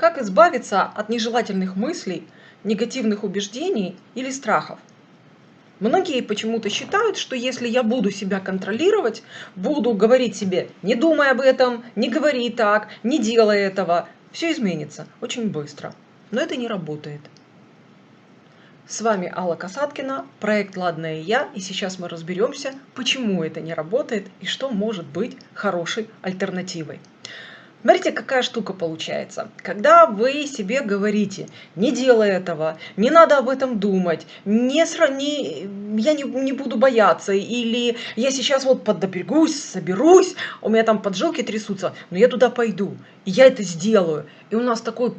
как избавиться от нежелательных мыслей, негативных убеждений или страхов? Многие почему-то считают, что если я буду себя контролировать, буду говорить себе: не думай об этом, не говори так, не делай этого, все изменится очень быстро. Но это не работает. С вами Алла Касаткина, проект «Ладная я», и сейчас мы разберемся, почему это не работает и что может быть хорошей альтернативой. Смотрите, какая штука получается. Когда вы себе говорите: не делай этого, не надо об этом думать, я не буду бояться, или я сейчас вот поднапрягусь, соберусь, у меня там поджилки трясутся, но я туда пойду, и я это сделаю. И у нас такой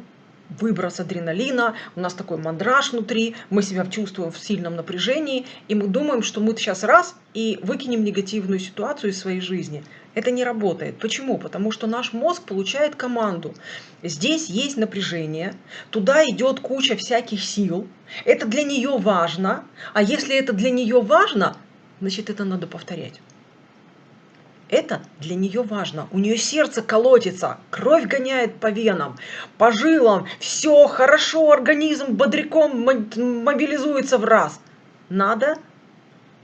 выброс адреналина, у нас такой мандраж внутри, мы себя чувствуем в сильном напряжении, и мы думаем, что мы сейчас раз и выкинем негативную ситуацию из своей жизни. Это не работает. Почему? Потому что наш мозг получает команду. Здесь есть напряжение, туда идет куча всяких сил, это для нее важно, а если это для нее важно, значит это надо повторять. Это для нее важно. У нее сердце колотится, кровь гоняет по венам, по жилам. Все хорошо, организм бодряком мобилизуется в раз. Надо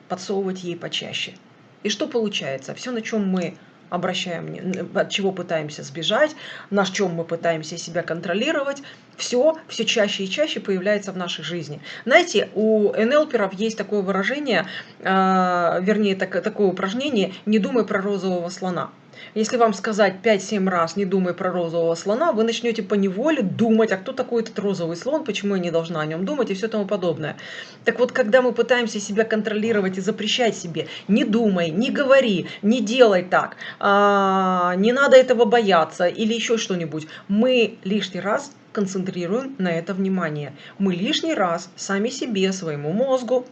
подсовывать ей почаще. И что получается? Все, на чем мы от чего пытаемся сбежать, на чем мы пытаемся себя контролировать, все чаще и чаще появляется в нашей жизни. Знаете, у НЛперов есть такое выражение, такое упражнение: «Не думай про розового слона». Если вам сказать 5-7 раз «не думай про розового слона», вы начнете поневоле думать: а кто такой этот розовый слон, почему я не должна о нем думать и все тому подобное. Так вот, когда мы пытаемся себя контролировать и запрещать себе: не думай, не говори, не делай так, не надо этого бояться или еще что-нибудь, мы лишний раз концентрируем на это внимание. Мы лишний раз сами себе, своему мозгу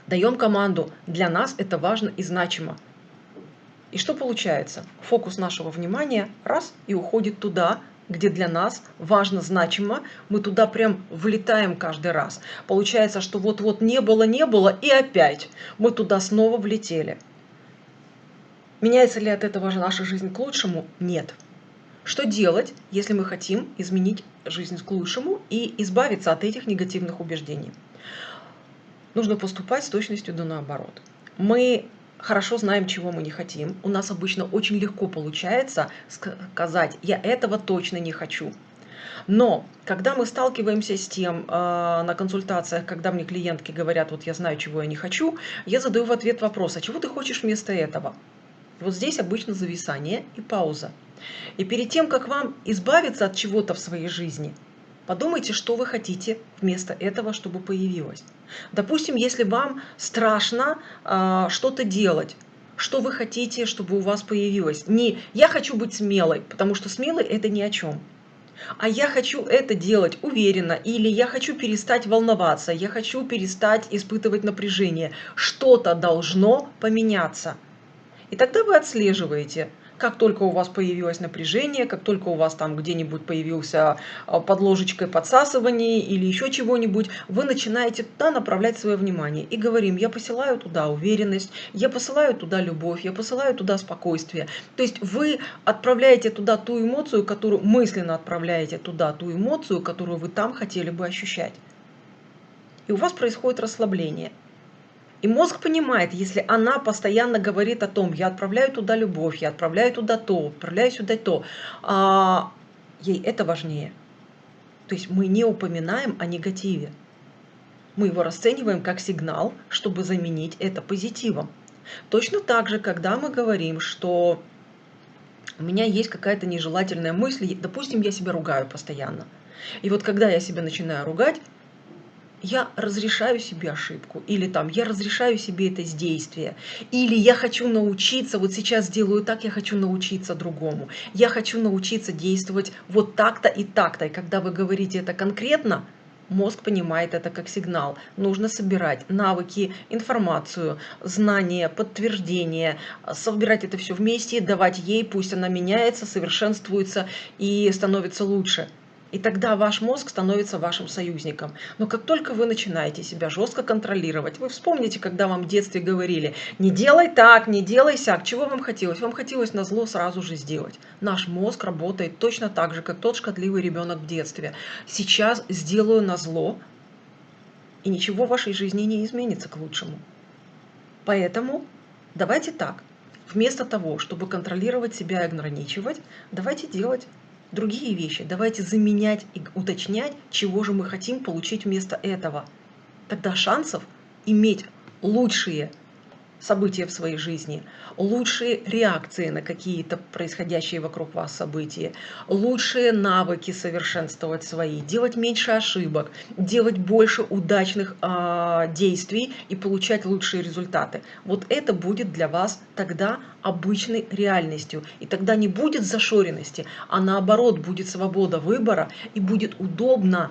даем команду: для нас это важно и значимо. И что получается? Фокус нашего внимания раз и уходит туда, где для нас важно, значимо, мы туда прям влетаем каждый раз. Получается, что вот-вот не было, и опять мы туда снова влетели. Меняется ли от этого же наша жизнь к лучшему? Нет. Что делать, если мы хотим изменить жизнь к лучшему и избавиться от этих негативных убеждений? Нужно поступать с точностью да наоборот. Мы хорошо знаем, чего мы не хотим. У нас обычно очень легко получается сказать: я этого точно не хочу. Но когда мы сталкиваемся с тем на консультациях, когда мне клиентки говорят: вот я знаю, чего я не хочу, я задаю в ответ вопрос: а чего ты хочешь вместо этого? Вот здесь обычно зависание и пауза. И перед тем, как вам избавиться от чего-то в своей жизни, подумайте, что вы хотите вместо этого, чтобы появилось. Допустим, если вам страшно что-то делать, что вы хотите, чтобы у вас появилось? Не «я хочу быть смелой», потому что смелый – это ни о чем. А я хочу это делать уверенно, или я хочу перестать волноваться, я хочу перестать испытывать напряжение. Что-то должно поменяться. И тогда вы отслеживаете, как только у вас появилось напряжение, как только у вас там где-нибудь появился под ложечкой подсасывание или еще чего-нибудь, вы начинаете туда направлять свое внимание. И говорим: я посылаю туда уверенность, я посылаю туда любовь, я посылаю туда спокойствие. То есть вы отправляете туда ту эмоцию, мысленно отправляете туда ту эмоцию, которую вы там хотели бы ощущать. И у вас происходит расслабление. И мозг понимает, если она постоянно говорит о том: я отправляю туда любовь, я отправляю туда то, отправляю сюда то, ей это важнее. То есть мы не упоминаем о негативе. Мы его расцениваем как сигнал, чтобы заменить это позитивом. Точно так же, когда мы говорим, что у меня есть какая-то нежелательная мысль, допустим, я себя ругаю постоянно. И вот когда я себя начинаю ругать, я разрешаю себе ошибку, или там я разрешаю себе это действие, или я хочу научиться, вот сейчас делаю так, я хочу научиться другому, я хочу научиться действовать вот так-то и так-то. И когда вы говорите это конкретно, мозг понимает это как сигнал. Нужно собирать навыки, информацию, знания, подтверждения, собирать это все вместе, давать ей, пусть она меняется, совершенствуется и становится лучше. И тогда ваш мозг становится вашим союзником. Но как только вы начинаете себя жестко контролировать, вы вспомните, когда вам в детстве говорили: не делай так, не делай сяк. Чего вам хотелось? Вам хотелось назло сразу же сделать. Наш мозг работает точно так же, как тот шкодливый ребенок в детстве. Сейчас сделаю назло, и ничего в вашей жизни не изменится к лучшему. Поэтому давайте так. Вместо того, чтобы контролировать себя и ограничивать, давайте делать другие вещи. Давайте заменять и уточнять, чего же мы хотим получить вместо этого. Тогда шансов иметь лучшие события в своей жизни, лучшие реакции на какие-то происходящие вокруг вас события, лучшие навыки совершенствовать свои, делать меньше ошибок, делать больше удачных действий и получать лучшие результаты. Вот это будет для вас тогда обычной реальностью. И тогда не будет зашоренности, а наоборот будет свобода выбора и будет удобно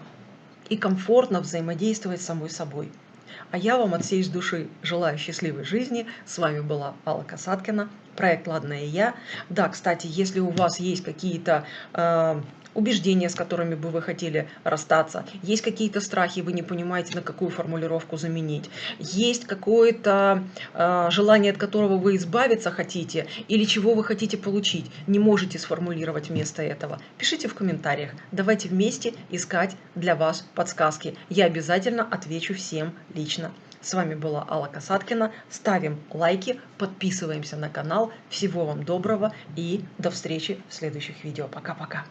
и комфортно взаимодействовать с самой собой. А я вам от всей души желаю счастливой жизни. С вами была Алла Касаткина, проект «Ладная я». Да, кстати, если у вас есть какие-то убеждения, с которыми бы вы хотели расстаться, есть какие-то страхи, вы не понимаете, на какую формулировку заменить, есть какое-то желание, от которого вы избавиться хотите, или чего вы хотите получить, не можете сформулировать вместо этого, пишите в комментариях. Давайте вместе искать для вас подсказки. Я обязательно отвечу всем лично. С вами была Алла Касаткина. Ставим лайки, подписываемся на канал. Всего вам доброго и до встречи в следующих видео. Пока-пока.